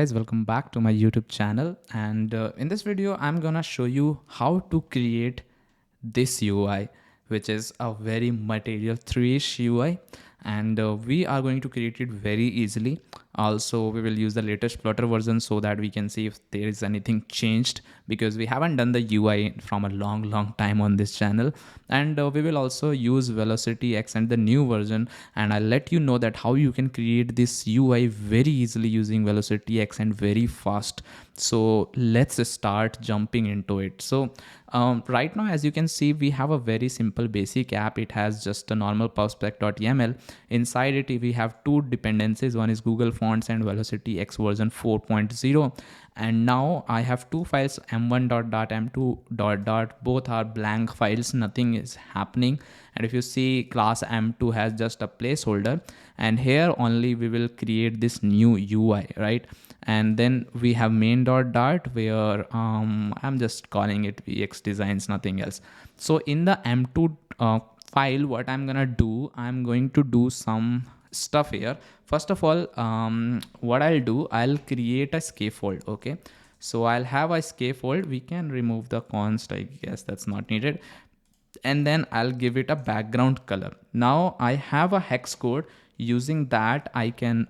Guys, welcome back to my YouTube channel, and in this video I'm gonna show you how to create this UI, which is a very material 3ish UI, and we are going to create it very easily. Also, we will use the latest Flutter version so that we can see if there is anything changed, because we haven't done the UI from a long time on this channel. And we will also use VelocityX and the new version, and I'll let you know that how you can create this UI very easily using VelocityX and very fast. So let's start jumping into it. So right now, as you can see, we have a very simple basic app. It has just a normal prospect.yaml. Inside it, we have two dependencies. One is Google Fonts and VelocityX version 4.0. And now I have two files, m1.dot, m2.dot. Both are blank files. Nothing is happening. And if you see, class m2 has just a placeholder. And here only we will create this new UI, right? And then we have main.dart, where I'm just calling it VX designs, nothing else. So in the m2 file, what I'm gonna do, I'm going to do some stuff here. First of all, what I'll do, I'll create a scaffold. Okay, so I'll have a scaffold. We can remove the const, I guess that's not needed. And then I'll give it a background color. Now I have a hex code. Using that, I can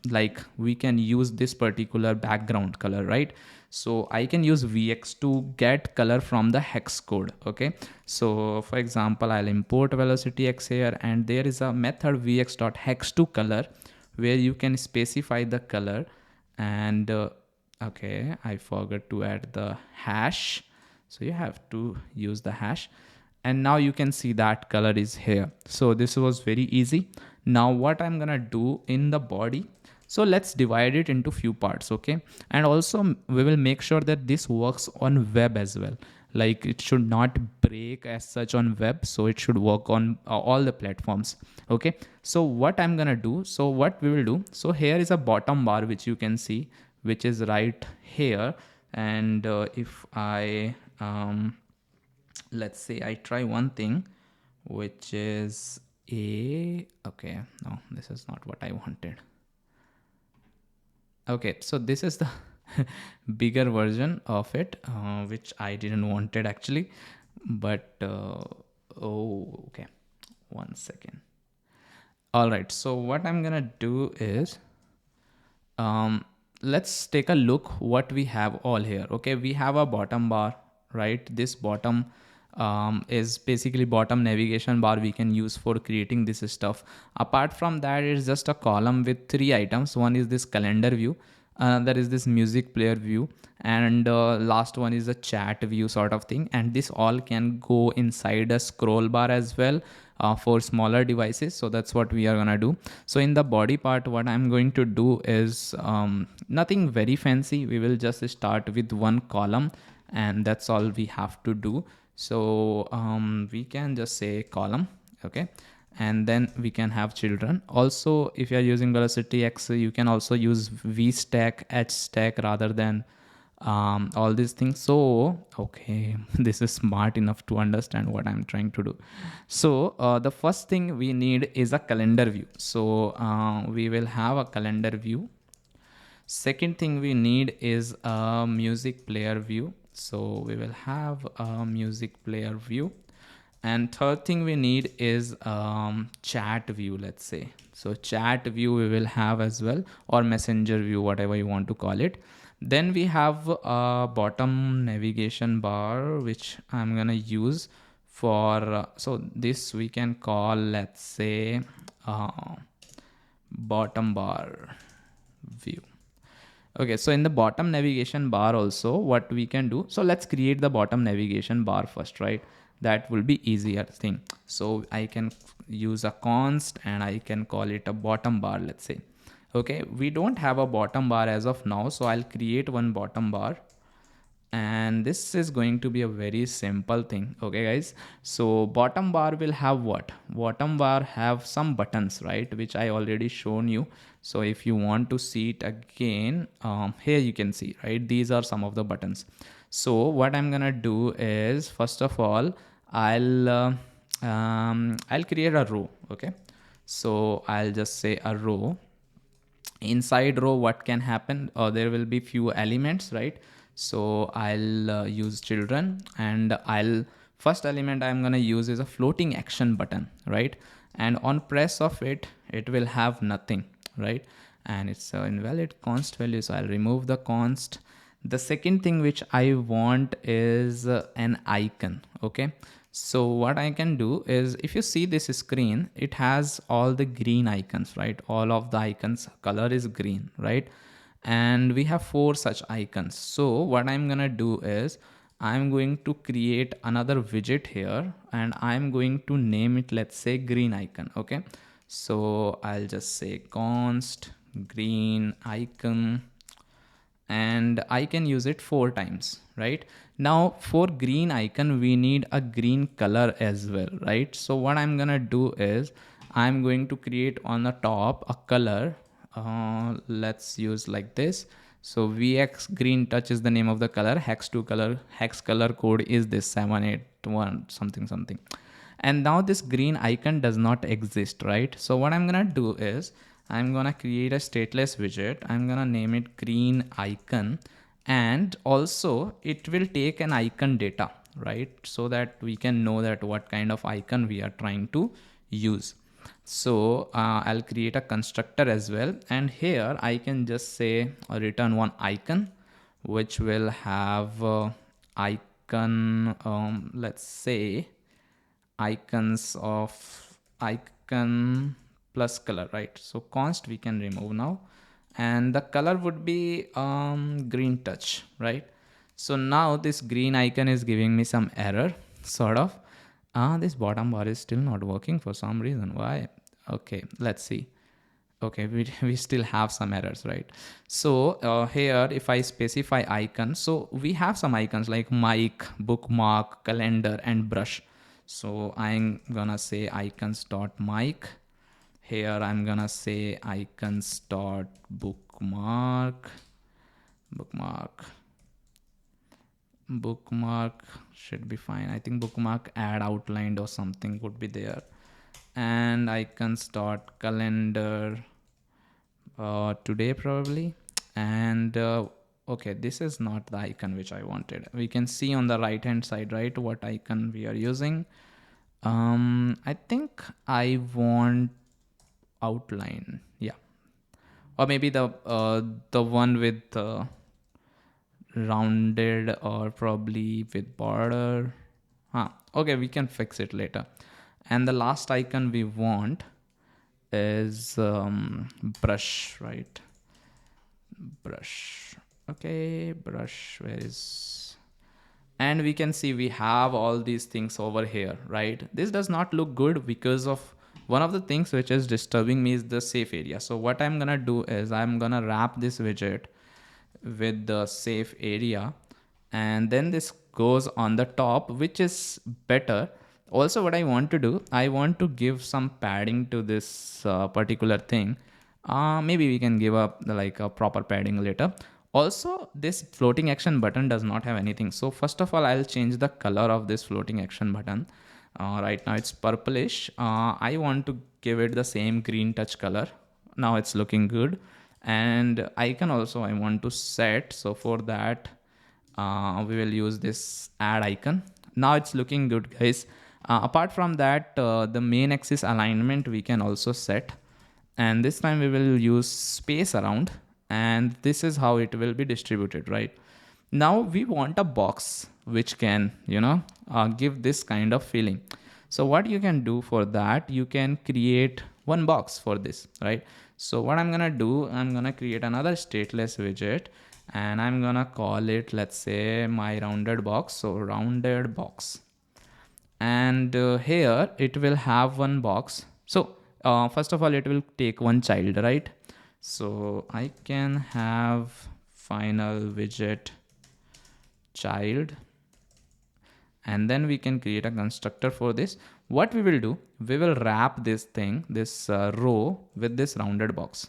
like we can use this particular background color, right? So I can use VX to get color from the hex code. Okay, so for example, I'll import VelocityX here, and there is a method vx.hex to color, where you can specify the color. And okay, I forgot to add the hash, so you have to use the hash. And now you can see that color is here. So this was very easy. Now what I'm gonna do in the body, so let's divide it into few parts. Okay, and also we will make sure that this works on web as well. Like, it should not break as such on web, so it should work on all the platforms. Okay, so what I'm gonna do, so what we will do, so here is a bottom bar which you can see, which is right here. And if I let's say I try one thing, which is okay, no, this is not what I wanted. Okay, so this is the bigger version of it, which I didn't wanted actually. But oh, okay, one second. All right, so what I'm gonna do is, let's take a look what we have all here. Okay, we have a bottom bar, right? This bottom is basically bottom navigation bar we can use for creating this stuff. Apart from that, it's just a column with three items. One is this calendar view, another is this music player view, and last one is a chat view sort of thing. And this all can go inside a scroll bar as well, for smaller devices. So that's what we are gonna do. So in the body part, what I'm going to do is nothing very fancy. We will just start with one column, and that's all we have to do. So we can just say column. Okay, and then we can have children. Also, if you are using VelocityX, you can also use vstack, hstack rather than all these things. So okay, this is smart enough to understand what I'm trying to do. So the first thing we need is a calendar view. So we will have a calendar view. Second thing we need is a music player view. So we will have a music player view. And third thing we need is chat view, let's say. So chat view we will have as well, or messenger view, whatever you want to call it. Then we have a bottom navigation bar, which I'm gonna use for so this we can call, let's say, bottom bar view. Okay, so in the bottom navigation bar also, what we can do, so let's create the bottom navigation bar first, right? That will be easier thing. So I can use a const and I can call it a bottom bar, let's say. Okay, we don't have a bottom bar as of now, so I'll create one bottom bar. And this is going to be a very simple thing. Okay guys, so bottom bar will have what? Bottom bar have some buttons, right, which I already shown you. So if you want to see it again, here you can see, right, these are some of the buttons. So what I'm gonna do is, first of all, I'll create a row. Okay, so I'll just say a row, inside row what can happen, there will be few elements, right? So I'll use children, and I'll first element I'm gonna use is a floating action button, right? And on press of it, it will have nothing, right? And it's invalid const value, so I'll remove the const. The second thing which I want is an icon. Okay, so what I can do is, if you see this screen, it has all the green icons, right? All of the icons color is green, right? And we have 4 such icons. So what I'm gonna do is, I'm going to create another widget here, and I'm going to name it, let's say, green icon. Okay, so I'll just say const green icon, and I can use it 4 times, right? Now for green icon, we need a green color as well, right? So what I'm gonna do is, I'm going to create on the top a color. Let's use like this. So VX green touch is the name of the color. Hex color code is this 781 something something. And now this green icon does not exist, right? So what I'm gonna do is, I'm gonna create a stateless widget. I'm gonna name it green icon, and also it will take an icon data, right? So that we can know that what kind of icon we are trying to use. So I'll create a constructor as well, and here I can just say return one icon, which will have icon, let's say icons of icon plus color, right? So const we can remove now, and the color would be green touch, right? So now this green icon is giving me some error, sort of. This bottom bar is still not working for some reason. Why? Okay, let's see. Okay, we still have some errors, right? So here if I specify icon, so we have some icons like mic, bookmark, calendar, and brush. So I'm gonna say icons dot mic. Here I'm gonna say icons dot bookmark. Bookmark should be fine. I think bookmark add outlined or something would be there. And icons dot calendar today probably. And okay, this is not the icon which I wanted. We can see on the right hand side, right, what icon we are using. I think I want outline, yeah, or maybe the one with rounded, or probably with border. Okay, we can fix it later. And the last icon we want is brush, right? Brush. Okay, brush, where is, and we can see we have all these things over here, right? This does not look good because of one of the things which is disturbing me is the safe area. So what I'm gonna do is, I'm gonna wrap this widget with the safe area, and then this goes on the top, which is better. Also what I want to do, I want to give some padding to this particular thing. Maybe we can give up like a proper padding later. Also this floating action button does not have anything, so first of all I'll change the color of this floating action button. Right now it's purplish. I want to give it the same green touch color. Now it's looking good. And icon also I want to set, so for that we will use this add icon. Now it's looking good, guys. Apart from that, the main axis alignment we can also set, and this time we will use space around, and this is how it will be distributed, right? Now we want a box which can, give this kind of feeling. So what you can do for that, you can create one box for this, right? So what I'm gonna do, I'm gonna create another stateless widget, and I'm gonna call it, let's say, my rounded box. So rounded box, and here it will have one box. So first of all it will take one child, right? So I can have final widget child, and then we can create a constructor for this. What we will do, we will wrap this thing, this row, with this rounded box.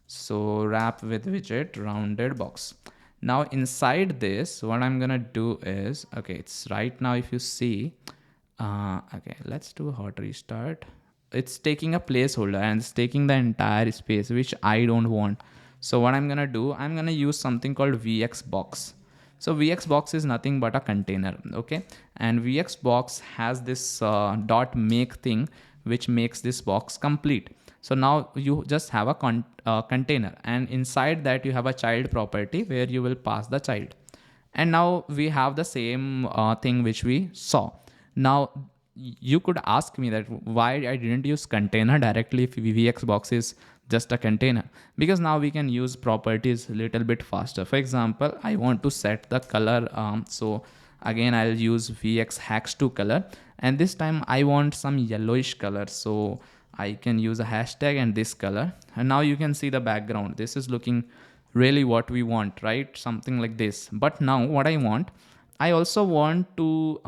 So wrap with widget rounded box. Now inside this, what I'm gonna do is, okay, it's right now if you see, okay, let's do a hot restart. it's taking a placeholder and it's taking the entire space, which I don't want. So what I'm gonna do, I'm gonna use something called VX box. So VX box is nothing but a container, okay? And VX box has this dot make thing, which makes this box complete. So now you just have a container, and inside that you have a child property where you will pass the child. And now we have the same thing which we saw. Now you could ask me that why I didn't use container directly if VX box is just a container, because now we can use properties a little bit faster. For example, I want to set the color, so again I'll use VX hacks to color, and this time I want some yellowish color, so I can use a hashtag and this color, and now you can see the background. This is looking really what we want, right? Something like this. But now what I want, I also want to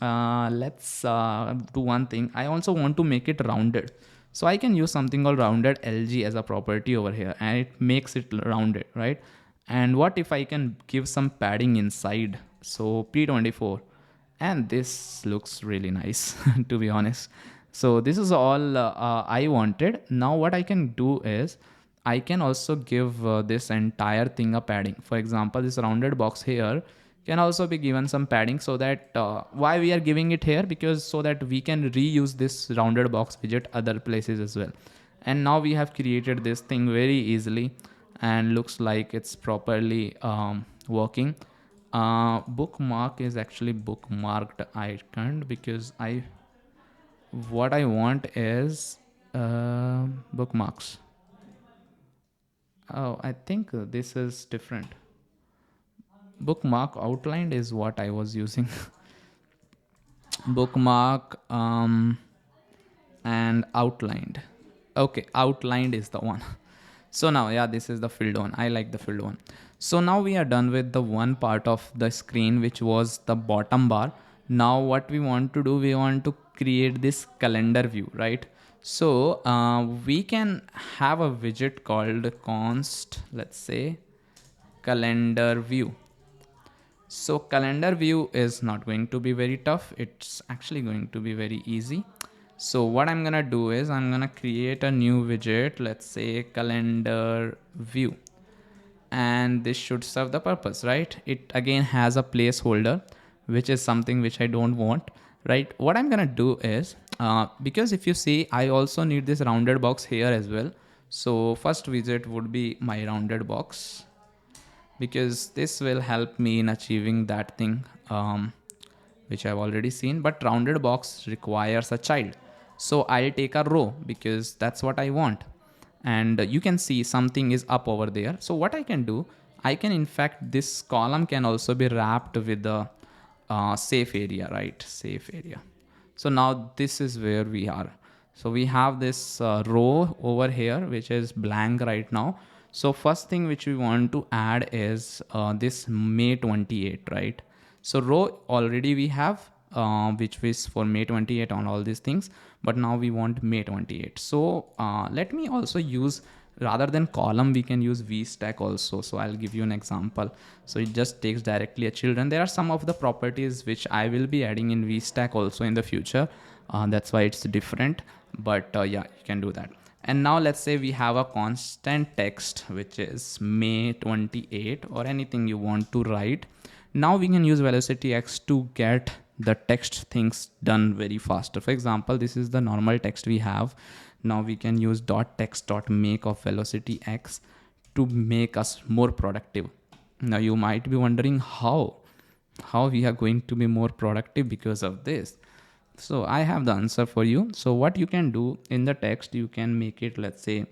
let's do one thing. I also want to make it rounded, so I can use something called rounded LG as a property over here, and it makes it rounded, right? And what if I can give some padding inside, so P24, and this looks really nice to be honest. So this is all I wanted. Now what I can do is I can also give this entire thing a padding. For example, this rounded box here can also be given some padding, so that why we are giving it here, because so that we can reuse this rounded box widget other places as well. And now we have created this thing very easily, and looks like it's properly working. Bookmark is actually bookmarked. I can't, because what I want is bookmarks. Oh, I think this is different. Bookmark outlined is what I was using. Bookmark and outlined. Okay, outlined is the one. So now, yeah, this is the filled one. I like the filled one. So now we are done with the one part of the screen, which was the bottom bar. Now what we want to do, we want to create this calendar view, right? So we can have a widget called const, let's say, calendar view. So calendar view is not going to be very tough. It's actually going to be very easy. So what I'm gonna do is I'm gonna create a new widget, let's say calendar view, and this should serve the purpose, right? It again has a placeholder, which is something which I don't want, right? What I'm gonna do is because if you see, I also need this rounded box here as well. So first widget would be my rounded box, because this will help me in achieving that thing which I've already seen. But rounded box requires a child, so I'll take a row because that's what I want. And you can see something is up over there. So what I can do, I can, in fact, this column can also be wrapped with the safe area, right? Safe area. So now this is where we are. So we have this row over here which is blank right now. So first thing which we want to add is this May 28, right? So row already we have, which is for May 28 on all these things, but now we want May 28. So let me also use, rather than column, we can use vstack also. So I'll give you an example. So it just takes directly a children. There are some of the properties which I will be adding in vstack also in the future. That's why it's different, but yeah, you can do that. And now let's say we have a constant text, which is May 28 or anything you want to write. Now we can use VelocityX to get the text things done very faster. For example, this is the normal text we have. Now we can use .text.make of VelocityX to make us more productive. Now you might be wondering how we are going to be more productive because of this. So I have the answer for you. So what you can do in the text, you can make it, let's say,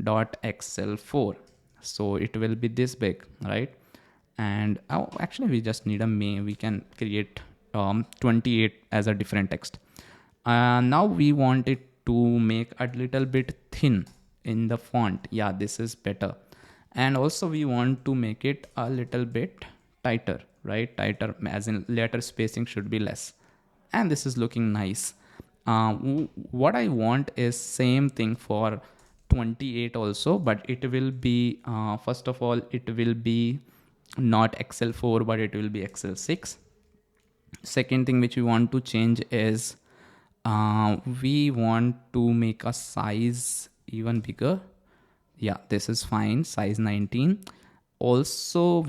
.xl4. So it will be this big, right? And actually we just need a May. We can create 28 as a different text. Now we want it to make a little bit thin in the font. Yeah, this is better. And also we want to make it a little bit tighter, right? Tighter as in letter spacing should be less. And this is looking nice. What I want is same thing for 28 also, but it will be, first of all, it will be not XL4, but it will be XL6. Second thing which we want to change is We want to make a size even bigger. Yeah, this is fine, size 19. Also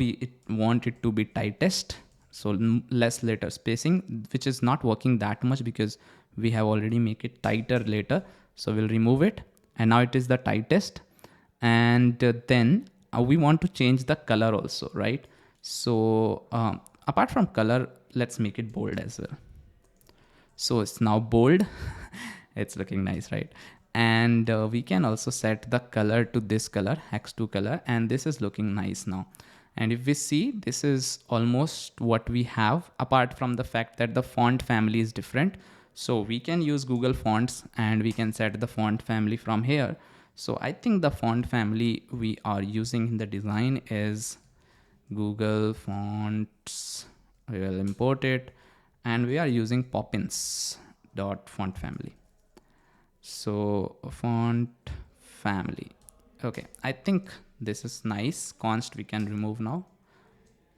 want it to be tightest, so less letter spacing, which is not working that much because we have already make it tighter later. So we'll remove it, and now it is the tightest. And then we want to change the color also, right? So apart from color, let's make it bold as well. So it's now bold. It's looking nice, right? And we can also set the color to this color, hex2 color, and this is looking nice now. And if we see, this is almost what we have, apart from the fact that the font family is different. So we can use Google Fonts and we can set the font family from here. So I think the font family we are using in the design is Google Fonts. We will import it, and we are using Poppins dot font family. So font family. Okay, I think this is nice. Const we can remove now.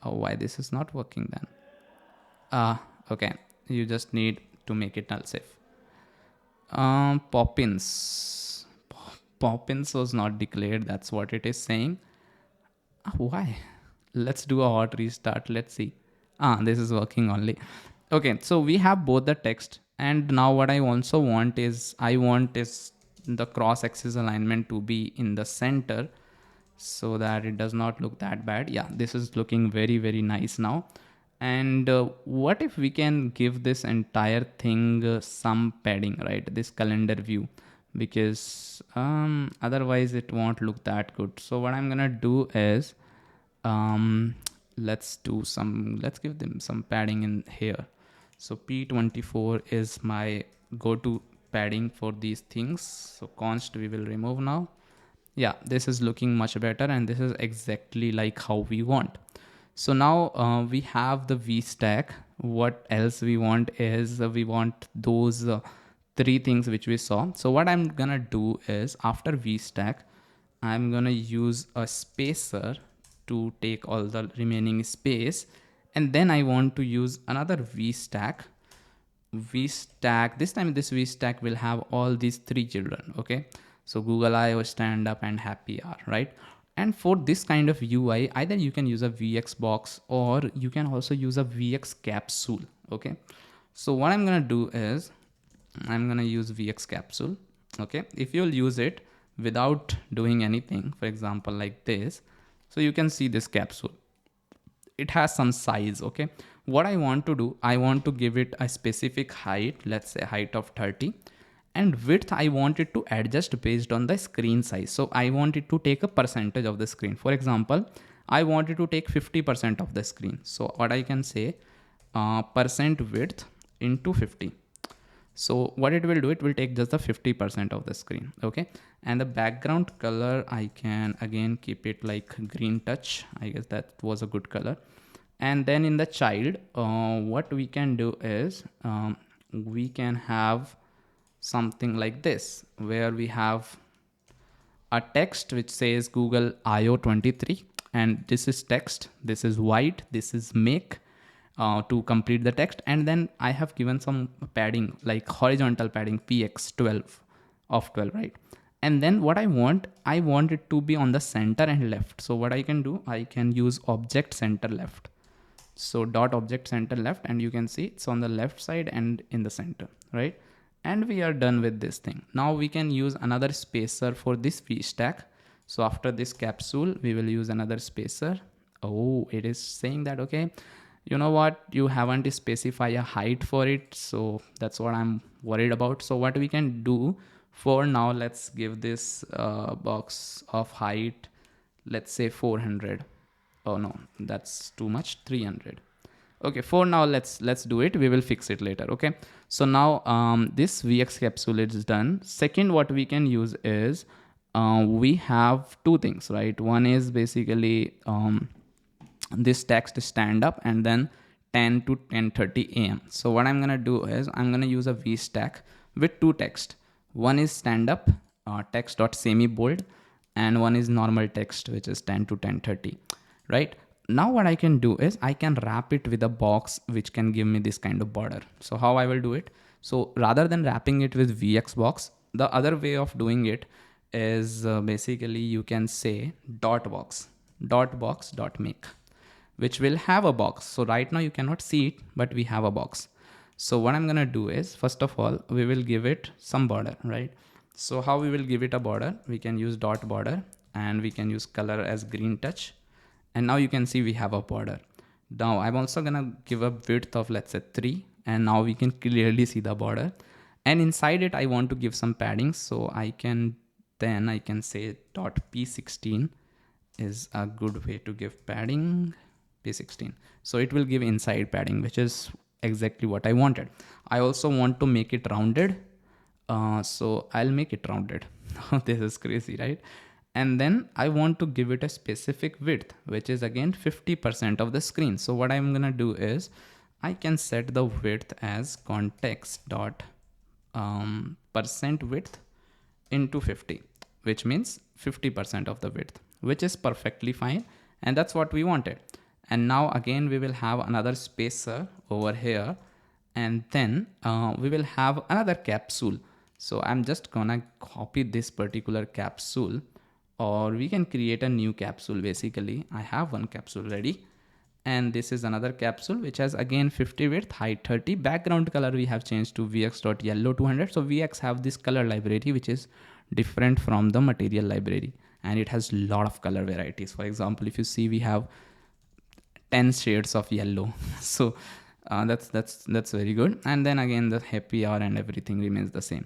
Oh, why this is not working then? Okay, you just need to make it null safe. Poppins. Poppins was not declared. That's what it is saying. Why? Let's do a hot restart. Let's see. This is working only. Okay, so we have both the text, and now what I also want is the cross axis alignment to be in the center so that it does not look that bad. Yeah, this is looking very, very nice now. And what if we can give this entire thing some padding, right? This calendar view, because otherwise it won't look that good. So what I'm gonna do is let's give them some padding in here. So P24 is my go-to padding for these things. So const we will remove now. Yeah, this is looking much better, and this is exactly like how we want. So now we have the VStack. What else we want is we want those three things which we saw. So what I'm gonna do is after VStack, I'm gonna use a spacer to take all the remaining space, and then I want to use another VStack. This time this VStack will have all these three children. Okay, so Google I/O, stand up, and happy hour, right? And for this kind of UI, either you can use a VX box or you can also use a VX capsule. Okay, so what I'm gonna do is I'm gonna use VX capsule. Okay, if you'll use it without doing anything, for example like this, so you can see this capsule, it has some size. Okay, what I want to do, I want to give it a specific height, let's say height of 30, and width I want it to adjust based on the screen size. So I want it to take a percentage of the screen. For example, I want it to take 50% of the screen. So what I can say, percent width into 50. So what it will do, it will take just the 50% of the screen. Okay, and the background color I can again keep it like green touch. I guess that was a good color. And then in the child, what we can do is we can have something like this, where we have a text which says Google I/O 23, and this is text, this is white, this is make to complete the text, and then I have given some padding like horizontal padding px 12 of 12, right? And then what I want it to be on the center and left. So what I can do, I can use object center left. So dot object center left, and you can see it's on the left side and in the center, right? And we are done with this thing. Now we can use another spacer for this VStack. So after this capsule, we will use another spacer. Oh, it is saying that, okay, you know what, you haven't specified a height for it. So that's what I'm worried about. So what we can do for now, let's give this box of height, let's say 400. Oh no, that's too much, 300. Okay, for now let's do it, we will fix it later. Okay, so now this VX capsule is done. Second, what we can use is we have two things, right? One is basically this text stand up, and then 10 to 10:30 a.m. So what I'm gonna do is I'm gonna use a VStack with two text. One is stand up text dot semi bold, and one is normal text which is 10 to 10:30, right? Now what I can do is I can wrap it with a box which can give me this kind of border. So how I will do it? So rather than wrapping it with VxBox, the other way of doing it is basically you can say dot box.make, which will have a box. So right now you cannot see it, but we have a box. So what I'm gonna do is, first of all, we will give it some border, right? So how we will give it a border? We can use dot border, and we can use color as green touch. And now you can see we have a border. Now I'm also gonna give a width of, let's say, 3, and now we can clearly see the border. And inside it, I want to give some padding, so I can say dot p16 is a good way to give padding. P16, so it will give inside padding, which is exactly what I wanted. I also want to make it rounded, so I'll make it rounded. This is crazy, right? And then I want to give it a specific width, which is again 50% of the screen. So what I'm gonna do is I can set the width as context dot percent width into 50, which means 50% of the width, which is perfectly fine. And that's what we wanted. And now again, we will have another spacer over here, and then we will have another capsule. So I'm just gonna copy this particular capsule, or we can create a new capsule. Basically, I have one capsule ready, and this is another capsule which has again 50 width, height 30, background color we have changed to vx.yellow 200. So vx have this color library which is different from the material library, and it has a lot of color varieties. For example, if you see, we have 10 shades of yellow. So that's very good. And then again, the happy hour and everything remains the same.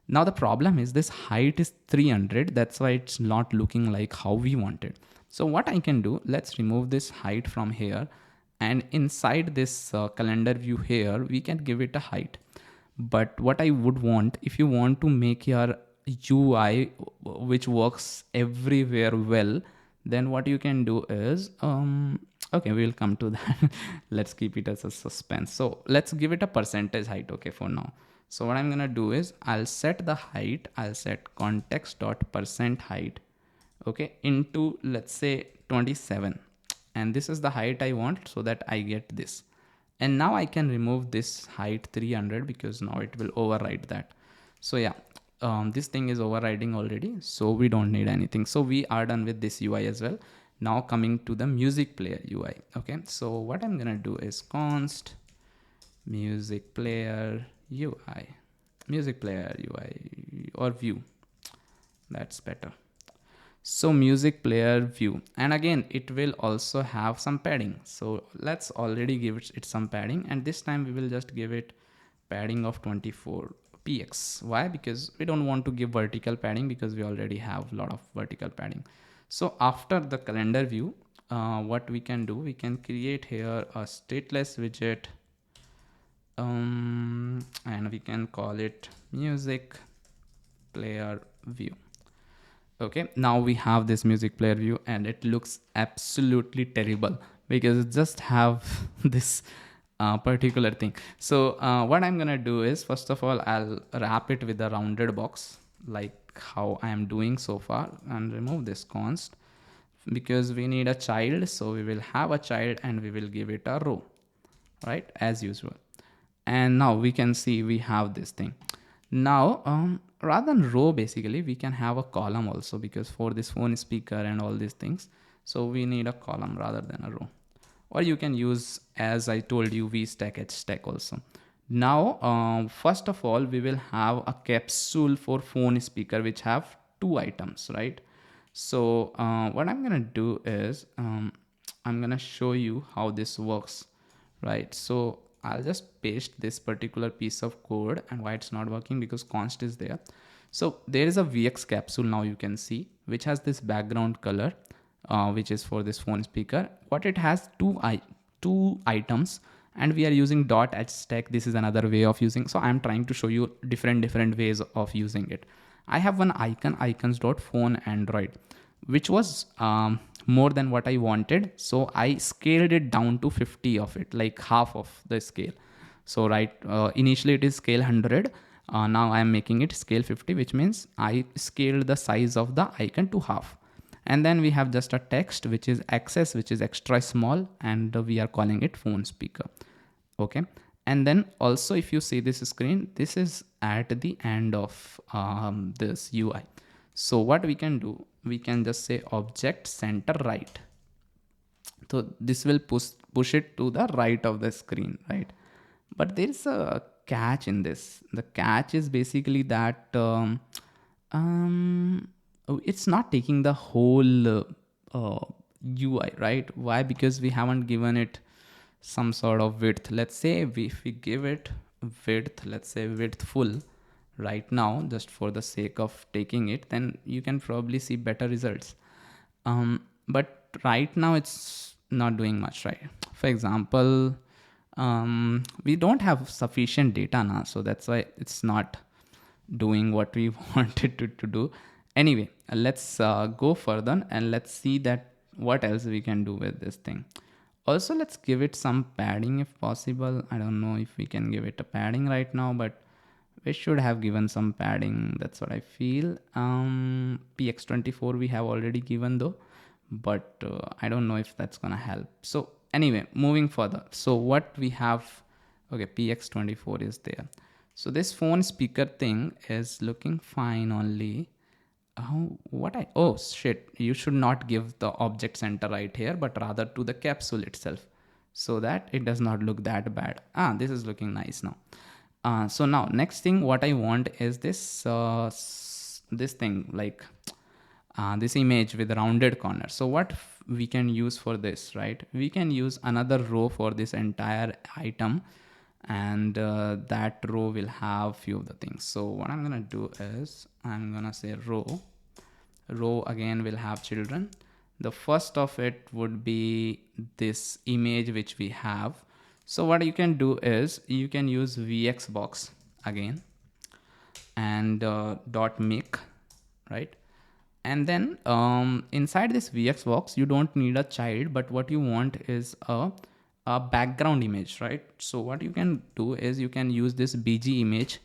Now the problem is this height is 300. That's why it's not looking like how we wanted. So what I can do, let's remove this height from here, and inside this calendar view here, we can give it a height. But what I would want, if you want to make your UI which works everywhere well, then what you can do is, okay, we'll come to that. Let's keep it as a suspense. So let's give it a percentage height, okay, for now. So what I'm gonna do is I'll set the height, I'll set context.percent height, okay, into, let's say, 27. And this is the height I want, so that I get this. And now I can remove this height 300 because now it will override that. So yeah, this thing is overriding already, so we don't need anything. So we are done with this UI as well. Now coming to the music player UI. Okay, so what I'm gonna do is const music player UI, music player UI, or view. That's better. So music player view, and again it will also have some padding. So let's already give it some padding, and this time we will just give it padding of 24 px. Why? Because we don't want to give vertical padding, because we already have a lot of vertical padding. So after the calendar view, what we can do, we can create here a stateless widget, and we can call it music player view. Okay, now we have this music player view, and it looks absolutely terrible because it just have this particular thing. So what I'm gonna do is, first of all, I'll wrap it with a rounded box like how I am doing so far, and remove this const because we need a child. So we will have a child and we will give it a row, right, as usual. And now we can see we have this thing. Now rather than row, basically we can have a column also, because for this phone speaker and all these things, so we need a column rather than a row. Or you can use, as I told you, vstack hstack also. Now first of all, we will have a capsule for phone speaker which have 2 items, right? So what I'm gonna do is I'm gonna show you how this works, right? So I'll just paste this particular piece of code, and why it's not working, because const is there. So there is a VX capsule, now you can see, which has this background color, which is for this phone speaker. What it has, two items, and we are using dot hstack. This is another way of using. So I'm trying to show you different ways of using it. I have one icon, icons.phone Android, which was more than what I wanted. So I scaled it down to 50 of it, like half of the scale. So right, initially it is scale 100. Now I am making it scale 50, which means I scaled the size of the icon to half. And then we have just a text, which is access, which is extra small, and we are calling it phone speaker. Okay. And then also if you see this screen, this is at the end of this UI. So what we can do, we can just say object center right. So this will push it to the right of the screen, right? But there is a catch in this. The catch is basically that um, it's not taking the whole UI, right? Why? Because we haven't given it some sort of width. Let's say if we give it width, let's say width full right now, just for the sake of taking it, then you can probably see better results. But right now it's not doing much, right? For example, we don't have sufficient data now, so that's why it's not doing what we wanted to do. Anyway, let's go further and let's see that what else we can do with this thing. Also, let's give it some padding if possible. I don't know if we can give it a padding right now, but we should have given some padding. That's what I feel. Px24 we have already given though, but I don't know if that's gonna help. So anyway, moving further. So what we have, okay, Px24 is there. So this phone speaker thing is looking fine only. Oh shit, you should not give the object center right here, but rather to the capsule itself, so that it does not look that bad. This is looking nice now. So now next thing what I want is this this thing, like this image with rounded corner. So what we can use for this, right? We can use another row for this entire item, and that row will have few of the things. So what I'm gonna do is I'm gonna say row again will have children. The first of it would be this image which we have. So what you can do is you can use vxbox again and dot make, right? And then inside this vxbox you don't need a child, but what you want is a background image, right? So what you can do is you can use this bg image,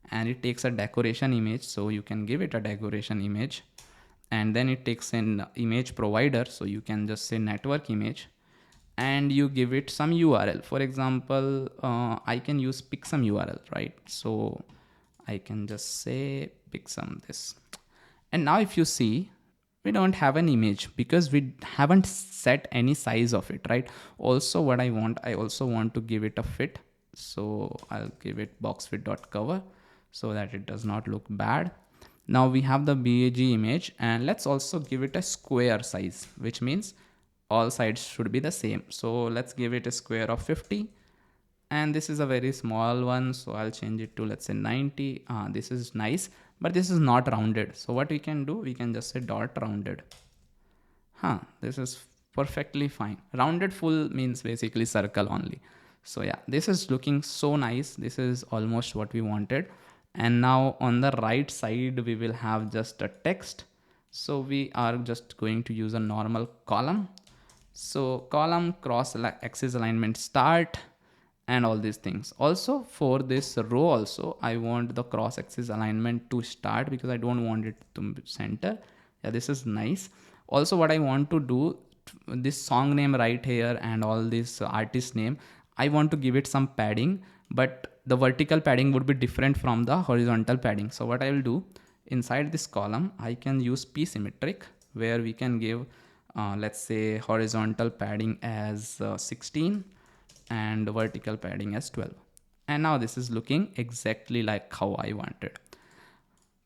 and it takes a decoration image, so you can give it a decoration image. And then it takes an image provider, so you can just say network image, and you give it some url. For example, I can use pixum url, right? So I can just say pixum this. And now if you see, we don't have an image because we haven't set any size of it, right? Also what I also want to give it a fit. So I'll give it boxfit.cover so that it does not look bad. Now we have the BAG image, and let's also give it a square size, which means all sides should be the same. So let's give it a square of 50. And this is a very small one, so I'll change it to, let's say, 90. This is nice, but this is not rounded. So what we can do, we can just say dot rounded. This is perfectly fine. Rounded full means basically circle only. So yeah, this is looking so nice. This is almost what we wanted. And now on the right side, we will have just a text. So we are just going to use a normal column. So column cross axis alignment start and all these things. Also for this row also, I want the cross axis alignment to start because I don't want it to center. Yeah, this is nice. Also what I want to do, this song name right here and all this artist name, I want to give it some padding, but the vertical padding would be different from the horizontal padding. So what I will do, inside this column, I can use p symmetric, where we can give let's say horizontal padding as 16 and vertical padding as 12. And now this is looking exactly like how I wanted.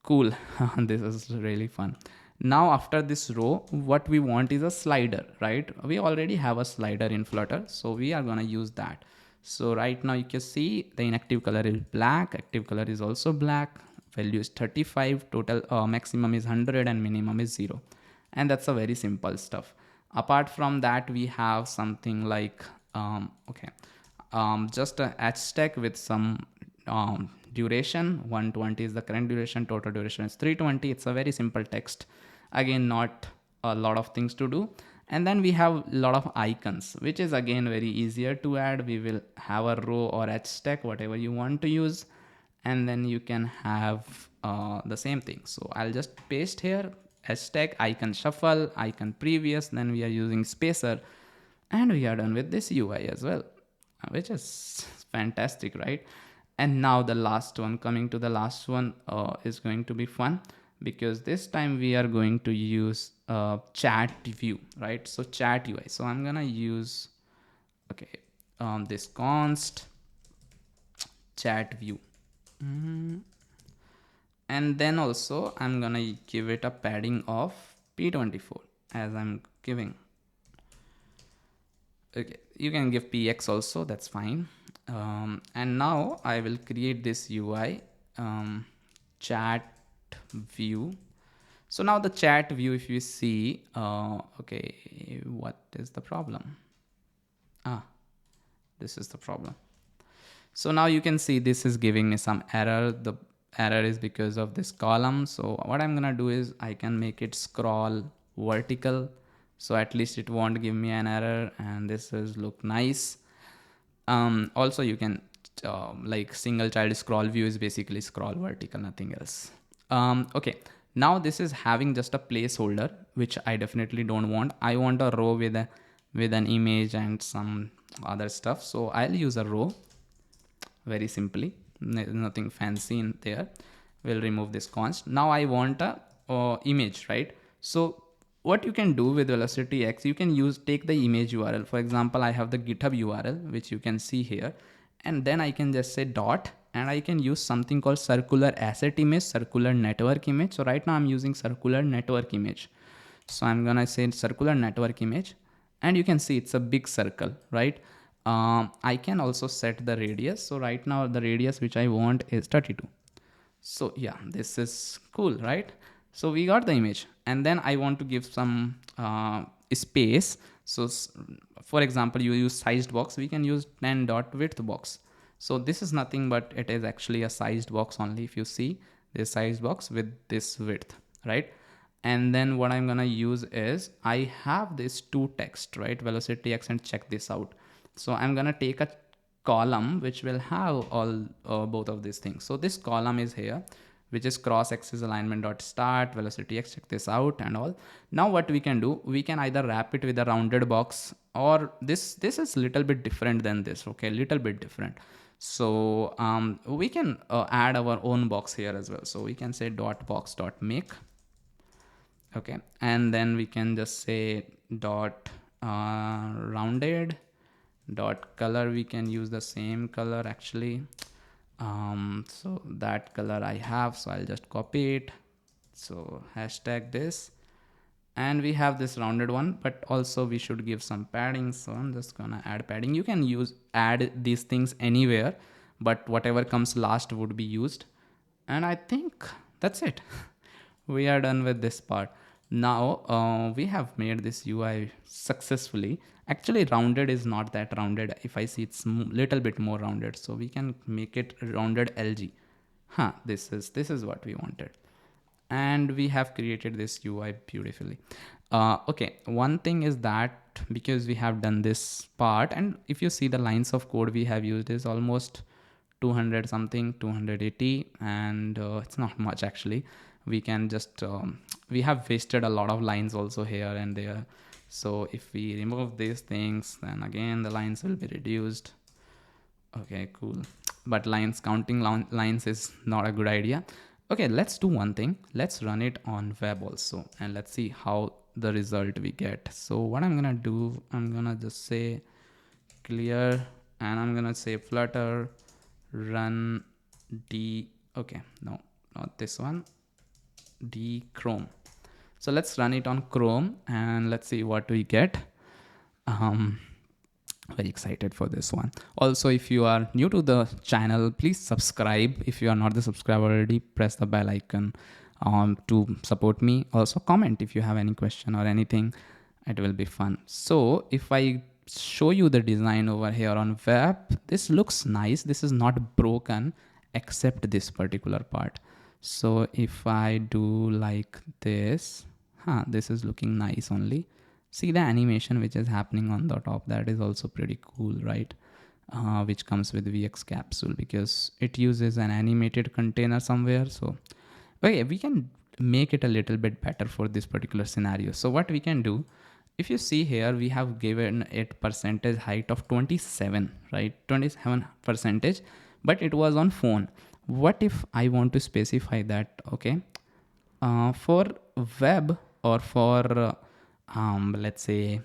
Cool. This is really fun. Now after this row, what we want is a slider, right? We already have a slider in Flutter, so we are going to use that. So right now you can see the inactive color is black, active color is also black, value is 35, total maximum is 100 and minimum is 0. And that's a very simple stuff. Apart from that, we have something like just a h stack with some duration. 120 is the current duration, total duration is 320. It's a very simple text, again not a lot of things to do. And then we have a lot of icons, which is again very easier to add. We will have a row or h stack, whatever you want to use, and then you can have the same thing. So I'll just paste here hashtag icon shuffle, icon previous, then we are using spacer, and we are done with this UI as well. which is fantastic, right? And now the last one, coming to the last one, is going to be fun because this time we are going to use chat view, right? So chat UI. So I'm gonna use, okay, this const chat view. And then also I'm gonna give it a padding of p24 as I'm giving. Okay, you can give px also, that's fine. And now I will create this UI, chat view. So now the chat view, if you see, okay, what is the problem? This is the problem. So now you can see this is giving me some error. The error is because of this column. So what I'm gonna do is I can make it scroll vertical, so at least it won't give me an error, and this is look nice. Also you can like single child scroll view is basically scroll vertical, nothing else. Okay, now this is having just a placeholder, which I definitely don't want. I want a row with an image and some other stuff, so I'll use a row very simply, nothing fancy in there. We'll remove this const. Now I want a image, right? So what you can do with VelocityX, you can take the image URL. For example, I have the GitHub URL, which you can see here, and then I can just say dot, and I can use something called circular asset image, circular network image. So right now I'm using circular network image. So I'm gonna say circular network image, and you can see it's a big circle, right? I can also set the radius. So right now the radius which I want is 32. So yeah, this is cool, right? So we got the image, and then I want to give some space. So for example, you use sized box, we can use 10 dot width box. So this is nothing but it is actually a sized box only. If you see this sized box with this width, right? And then what I'm gonna use is I have this two text, right? VelocityX, and check this out. So I'm gonna take a column which will have all both of these things. So this column is here, which is cross axis alignment dot start VelocityX. Check this out and all. Now what we can do, we can either wrap it with a rounded box, or this is little bit different than this. Okay, little bit different. So we can add our own box here as well. So we can say dot box dot make. Okay, and then we can just say dot rounded dot color. We can use the same color actually. So that color I have, so I'll just copy it. So hashtag this, and we have this rounded one, but also we should give some padding. So I'm just gonna add padding. You can add these things anywhere, but whatever comes last would be used. And I think that's it. We are done with this part. Now we have made this UI successfully. Actually rounded is not that rounded. If I see it's little bit more rounded, so we can make it rounded LG. This is what we wanted, and we have created this UI beautifully. Okay, one thing is that because we have done this part, and if you see the lines of code we have used is almost 200 something, 280, and it's not much actually. We can just we have wasted a lot of lines also here and there. So if we remove these things, then again the lines will be reduced. Okay, cool. But counting lines is not a good idea. Okay, let's do one thing. Let's run it on web also, and let's see how the result we get. So what I'm gonna do, I'm gonna just say clear, and I'm gonna say Flutter run d. Okay, no, not this one. D Chrome. So let's run it on Chrome and let's see what we get. Very excited for this one. Also, if you are new to the channel, please subscribe. If you are not the subscriber already, press the bell icon to support me. Also comment if you have any question or anything. It will be fun. So if I show you the design over here on web, this looks nice. This is not broken except this particular part. So if I do like this, this is looking nice only. See the animation which is happening on the top, that is also pretty cool, right? Which comes with VX capsule because it uses an animated container somewhere. So okay, we can make it a little bit better for this particular scenario. So what we can do if you see here, we have given it percentage height of 27, right? 27 percentage, but it was on phone. What if I want to specify that, okay, for web, or for let's say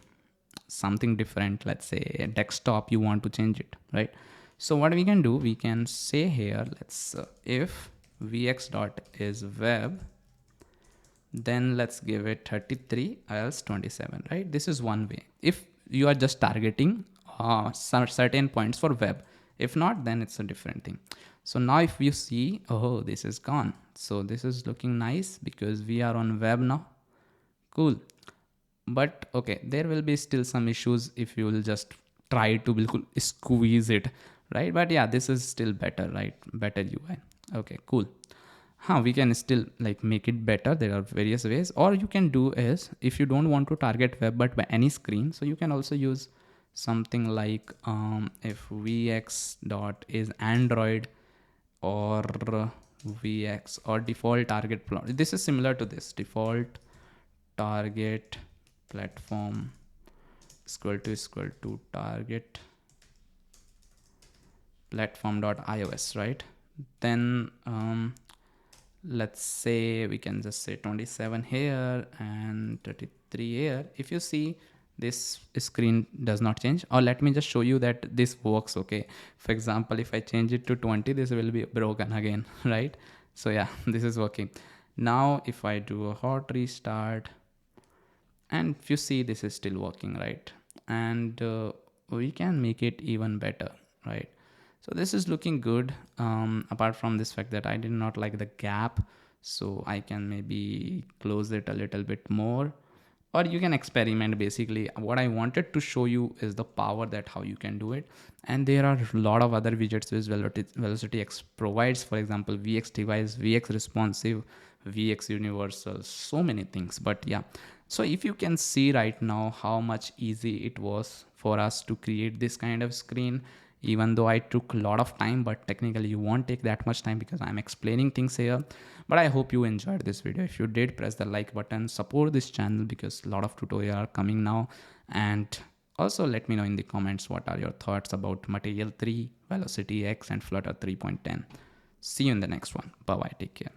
something different, let's say desktop, you want to change it, right? So what we can do, we can say here, let's if vx dot is web, then let's give it 33 else 27, right? This is one way if you are just targeting some certain points for web. If not, then it's a different thing. So now if you see, oh, this is gone. So this is looking nice because we are on web now. Cool. But okay, there will be still some issues if you will just try to bilkul squeeze it, right? But yeah, this is still better, right? Better UI. Okay, cool. We can still like make it better. There are various ways, or you can do is, if you don't want to target web but by any screen, so you can also use something like if vx dot is android, or vx or default target plot. This is similar to this default target platform equal to target platform dot ios, right? Then let's say we can just say 27 here and 33 here. If you see, this screen does not change, or let me just show you that this works. Okay, for example, if I change it to 20, this will be broken again, right? So yeah, this is working. Now if I do a hot restart, and if you see, this is still working, right? And we can make it even better, right? So this is looking good, apart from this fact that I did not like the gap, so I can maybe close it a little bit more, or you can experiment. Basically what I wanted to show you is the power, that how you can do it. And there are a lot of other widgets which VelocityX provides, for example vx device, vx responsive, vx universal, so many things. But yeah, so if you can see right now how much easy it was for us to create this kind of screen, even though I took a lot of time, but technically you won't take that much time because I'm explaining things here. But I hope you enjoyed this video. If you did, press the like button, support this channel because a lot of tutorials are coming now. And also let me know in the comments what are your thoughts about Material 3, VelocityX and Flutter 3.10. See you in the next one. Bye bye, take care.